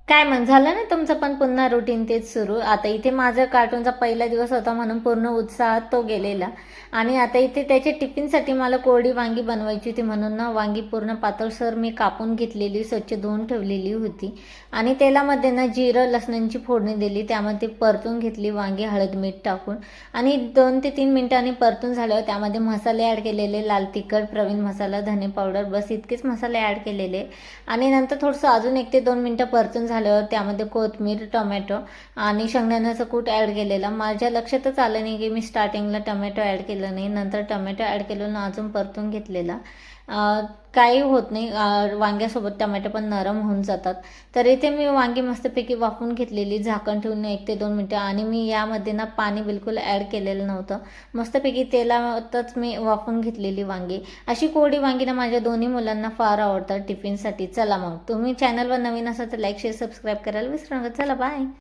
काय मग झालं ना तुमचं पण पुन्हा रुटीन तेच सुरू. आता इथे माझा कार्टूनचा पहिला दिवस होता म्हणून पूर्ण उत्साहात तो गेलेला. आणि आता इथे त्याच्या टिफिनसाठी मला कोरडी वांगी बनवायची होती म्हणून ना वांगी पूर्ण पातळसर मी कापून घेतलेली, स्वच्छ धुवून ठेवलेली होती. आणि तेलामध्ये ना जिरं लसणांची फोडणी दिली, त्यामध्ये परतून घेतली वांगी हळद मीठ टाकून. आणि 2 ते 3 मिनिटांनी परतून झाल्यावर त्यामध्ये मसाले ॲड केलेले, लाल तिखट, प्रवीण मसाला, धने पावडर, बस इतकेच मसाले ॲड केलेले. आणि नंतर थोडंसं अजून 1 ते 2 मिनटं परतून झाल्यावर त्यामध्ये कोथिंबीर, टोमॅटो आणि शेंगदाण्याचं कूट ॲड केलेला. माझ्या लक्षातच आलं नाही की मी स्टार्टिंगला टोमॅटो ॲड केलं नाही, नंतर टोमॅटो ॲड केलं ना अजून परतून घेतलेला. काही होत नाही, वांग्यासोबत टोमॅटो पण नरम होऊन जातात. तर इथे मी वांगी मस्तपैकी वाफवून घेतलेली झाकण ठेवून 1 ते 2 मिनटं. आणि मी यामध्ये ना पाणी बिलकुल ॲड केलेलं नव्हतं, मस्तपैकी तेलातच मी वाफवून घेतलेली वांगी. अशी कोरडी वांगी ना माझ्या दोन्ही मुलांना फार आवडतात टिफिनसाठी. चला मग तुम्ही चॅनलवर नवीन असाल तर लाईक शेअर सबस्क्राईब करायला विसरू नका. चला बाय.